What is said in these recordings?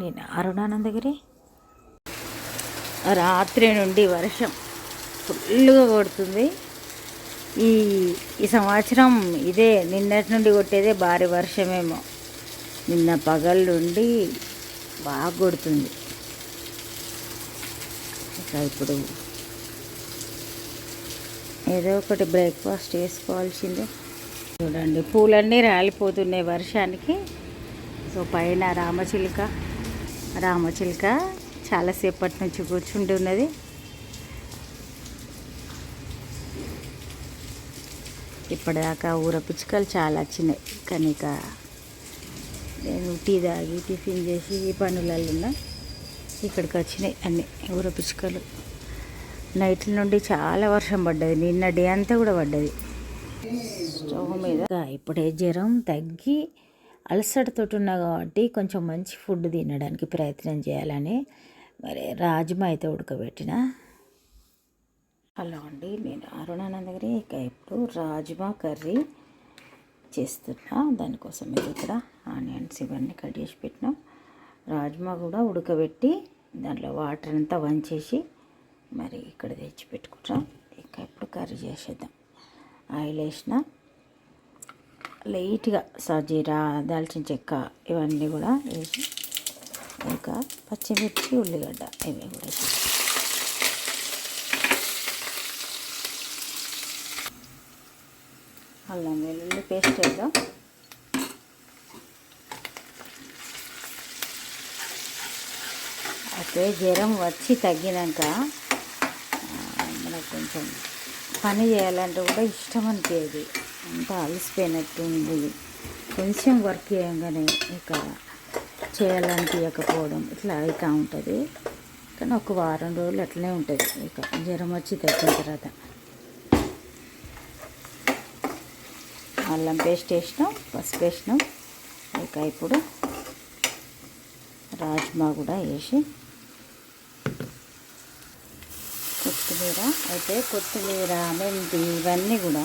నేను అరుణానందగిరి. రాత్రి నుండి వర్షం ఫుల్గా కొడుతుంది. ఈ ఈ సంవత్సరం ఇదే నిన్నటి నుండి కొట్టేదే భారీ వర్షమేమో. నిన్న పగల నుండి బాగా కొడుతుంది. ఇక ఇప్పుడు ఏదో ఒకటి బ్రేక్ఫాస్ట్ చేసుకోవాల్సిందే. చూడండి పూలన్నీ రాలిపోతున్నాయి వర్షానికి. సో పైన రామచిలుక చాలాసేపటి నుంచి కూర్చుంటున్నది. ఇప్పటిదాకా ఊర పిచ్చుకలు చాలా వచ్చినాయి, కానీ ఇక నేను టీ తాగి టిఫిన్ చేసి ఈ పనులలో ఉన్నా. ఇక్కడికి వచ్చినాయి అన్ని ఊర పిచ్చుకలు. నైట్ నుండి చాలా వర్షం పడ్డది, నిన్న డే అంతా కూడా పడ్డది. స్టవ్ మీద ఇప్పుడే జ్వరం తగ్గి అలసటతో ఉన్నా కాబట్టి కొంచెం మంచి ఫుడ్ తినడానికి ప్రయత్నం చేయాలని మరి రాజ్మా అయితే ఉడకబెట్టిన. హలో అండి, నేను అరుణానందగిరి. ఇక ఇప్పుడు రాజ్మా కర్రీ చేస్తున్నా. దానికోసం ఇది ఇక్కడ ఆనియన్స్ ఇవన్నీ కట్ చేసి పెట్టినా. రాజ్మా కూడా ఉడకబెట్టి దాంట్లో వాటర్ అంతా వంచేసి మరి ఇక్కడ తెచ్చి పెట్టుకుంటాం. ఇక ఇప్పుడు కర్రీ చేసేద్దాం. ఆయిల్ వేసిన, లైట్గా సాజీరా, దాల్చిన చెక్క ఇవన్నీ కూడా వేసి, ఇంకా పచ్చిమిర్చి, ఉల్లిగడ్డ ఇవి కూడా వేసి అల్లం వెల్లుల్లి పేస్ట్ వేద్దాం. అయితే జ్వరం వచ్చి తగ్గినాక మనకు కొంచెం పని చేయాలంటే కూడా ఇష్టం అనిపించేది. అంతా అలసిపోయినట్టు ఉంది. కొంచెం వర్క్ చేయగానే ఇక చేయాలనిపించకపోవడం ఇట్లా అవుతూ ఉంటుంది. కానీ ఒక వారం రోజులు అట్లనే ఉంటుంది. ఇక జ్వరం వచ్చి తగ్గిన తర్వాత అల్లం పేస్ట్ వేసినాం, పసుపు వేసినాం. ఇక ఇప్పుడు రాజ్మా కూడా వేసి కొత్తిమీర మెంతి ఇవన్నీ కూడా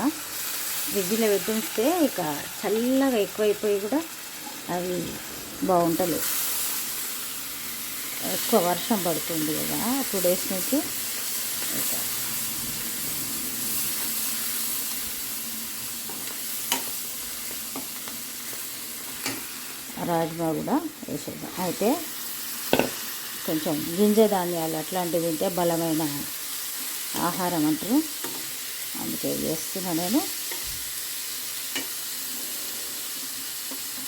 ఫ్రిడ్జ్లో పెట్టిస్తే ఇక చల్లగా ఎక్కువైపోయి కూడా అవి బాగుంటలేదు. ఎక్కువ వర్షం పడుతుంది కదా 2 days నుంచి. ఇక రాజ్మా కూడా వేసేద్దాం. అయితే కొంచెం గింజ ధాన్యాలు అట్లాంటివి తింటే బలమైన ఆహారం అంటారు, అందుకే చేస్తున్నా నేను.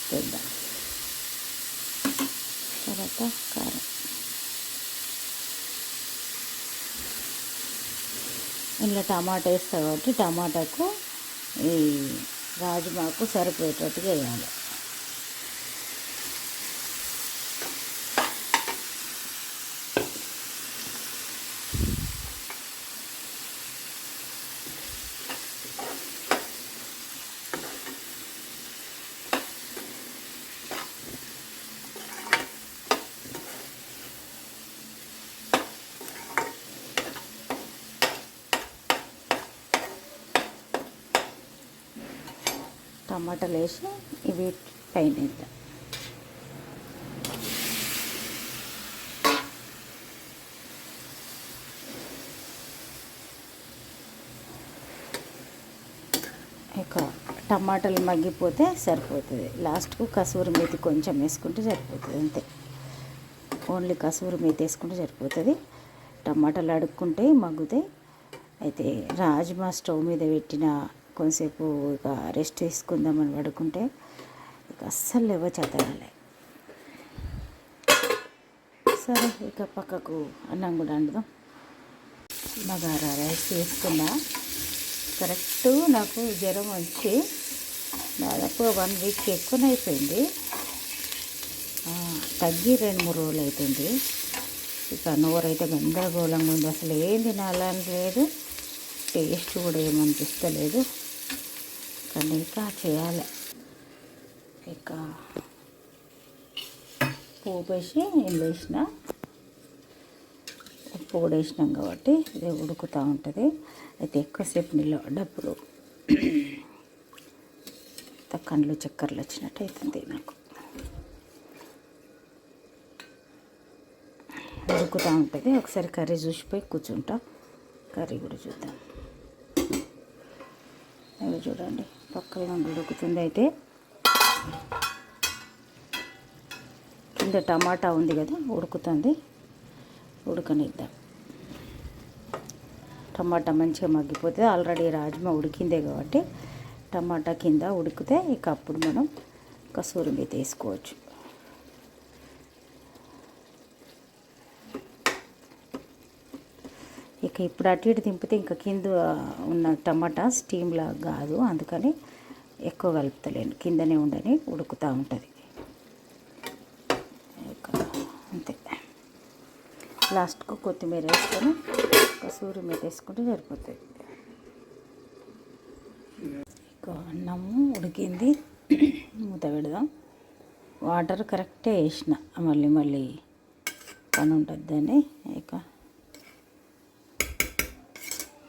చేద్దాం. తర్వాత కారం, ఇందులో టమాటా వేస్తా కాబట్టి టమాటాకు ఈ రాజ్మాకు సరిపోయేటట్టుగా వేయాలి. టమాటాలు వేసి ఇవి పైన వేద్దాం. ఇక టమాటాలు మగ్గిపోతే సరిపోతుంది. లాస్ట్కు కసూరి మేతి కొంచెం వేసుకుంటే సరిపోతుంది, అంతే. ఓన్లీ కసూరి మేతి వేసుకుంటే సరిపోతుంది. టమాటాలు అడుక్కుంటే మగ్గుతాయి. అయితే రాజ్మా స్టవ్ మీద పెట్టిన కొంతసేపు ఇక రెస్ట్ తీసుకుందామని పడుకుంటే ఇక అస్సలు లేవో చేతగాలే. సరే ఇక పక్కకు అన్నం కూడా వండుదాం. బగారా రైస్ తీసుకున్నా. కరెక్ట్ నాకు జ్వరం వచ్చి దాదాపు 1 week ఎక్కువనే అయిపోయింది. తగ్గి 2-3 రోజులు అవుతుంది. ఇక నోరైతే గందరగోళంగా ఉంది. అసలు ఏం తినాలని లేదు, టేస్ట్ కూడా ఏమనిపిస్తలేదు. కానీ ఇక చేయాలి. ఇక పోపు వేసి నీళ్ళు వేసిన, ఉప్పు కూడా వేసినాం కాబట్టి ఇది ఉడుకుతూ ఉంటుంది. అయితే ఎక్కువసేపు నీళ్ళు పడ్డప్పుడు కళ్ళు చక్కర్లు వచ్చినట్టు అవుతుంది నాకు. ఉడుకుతూ ఉంటుంది. ఒకసారి కర్రీ చూసిపోయి కూర్చుంటా. కర్రీ కూడా చూద్దాం. అవి చూడండి పక్కన ఉడుకుతుంది. అయితే కింద టమాటా ఉంది కదా, ఉడుకుతుంది. ఉడకనిద్దాం. టమాటా మంచిగా మగ్గిపోతుంది. ఆల్రెడీ రాజ్మా ఉడికిందే కాబట్టి టమాటా కింద ఉడికితే ఇక అప్పుడు మనం కసూరి మేతి వేసుకోవచ్చు. ఇక ఇప్పుడు అటు ఇటు దింపితే ఇంకా కింద ఉన్న టమాటా స్టీమ్లా కాదు, అందుకని ఎక్కువ కలుపుతలేను. కిందనే ఉండని ఉడుకుతూ ఉంటుంది. ఇక అంతే. లాస్ట్కు కొత్తిమీర వేసుకొని కసూరి మేతి వేసుకుంటే సరిపోతుంది. ఇక అన్నము ఉడికింది. మూత పెడదాం. వాటర్ కరెక్టే వేసిన, మళ్ళీ పని ఉంటుందని. ఇక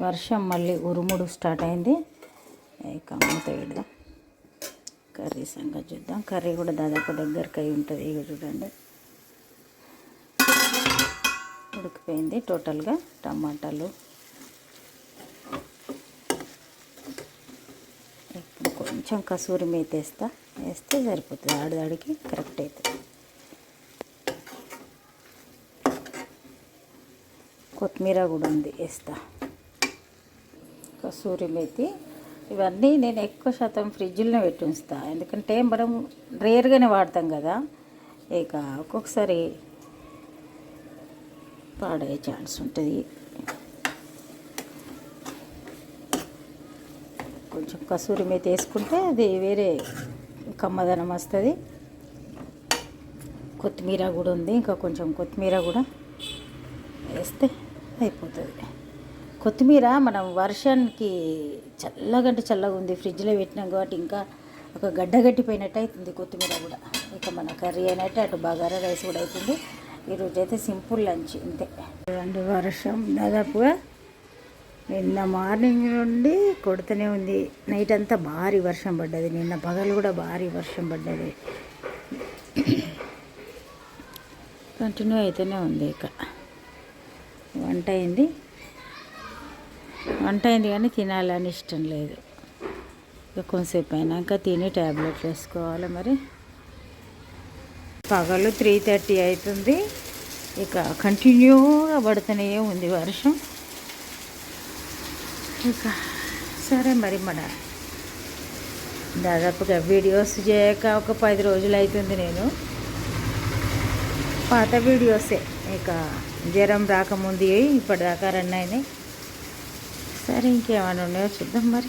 వర్షం మళ్ళీ ఉరుముడు స్టార్ట్ అయింది. ఇక మూత పెడదాం. కర్రీ సంగతి చూద్దాం. కర్రీ కూడా దాదాపు దగ్గరికి అయి ఉంటుంది. ఇక చూడండి ఉడికిపోయింది టోటల్గా. టమాటాలు కొంచెం కసూరి మేతి వేస్తే సరిపోతుంది. ఆడిదాడికి కరెక్ట్ అవుతుంది. కొత్తిమీర కూడా ఉంది, వేస్తా. కసూరి మేతి ఇవన్నీ నేను ఎక్కువ శాతం ఫ్రిడ్జ్లోనే పెట్టి ఉంచుతా. ఎందుకంటే మనం రేర్గానే వాడతాం కదా, ఇక ఒక్కొక్కసారి పాడయ్యే ఛాన్స్ ఉంటుంది. కొంచెం కసూరి మేతి వేసుకుంటే అది వేరే కమ్మదనం వస్తుంది. కొత్తిమీర కూడా ఉంది, ఇంకా కొంచెం కొత్తిమీర కూడా వేస్తే అయిపోతుంది. కొత్తిమీర మనం వర్షానికి చల్లగా ఉంది, ఫ్రిడ్జ్లో పెట్టినాం కాబట్టి ఇంకా ఒక గడ్డ గట్టిపోయినట్టు అవుతుంది కొత్తిమీర కూడా. ఇక మన కర్రీ అయినట్టు అటు బగారా రైస్ కూడా అవుతుంది. ఈరోజు అయితే సింపుల్ లంచ్ ఇంతే. చూడండి వర్షం దాదాపుగా నిన్న మార్నింగ్ నుండి కొడుతూనే ఉంది. నైట్ అంతా భారీ వర్షం పడ్డది. నిన్న పగలు కూడా భారీ వర్షం పడ్డది. కంటిన్యూ అయితేనే ఉంది. ఇక వంట అయింది కానీ తినాలని ఇష్టం లేదు. ఇక కొంతసేపు అయినాక తిని ట్యాబ్లెట్లు వేసుకోవాలి. మరి పగలు 3:30 అవుతుంది. ఇక కంటిన్యూగా పడుతూనే ఉంది వర్షం. ఇక సరే మరి మన దాదాపుగా వీడియోస్ చేయక ఒక 10 రోజులు అవుతుంది. నేను పాత వీడియోసే, ఇక జ్వరం రాకముందు ఇప్పటిదాకా రన్ అయినాయి. సరే ఇంకేమైనా ఉన్నాయో చూద్దాం మరి.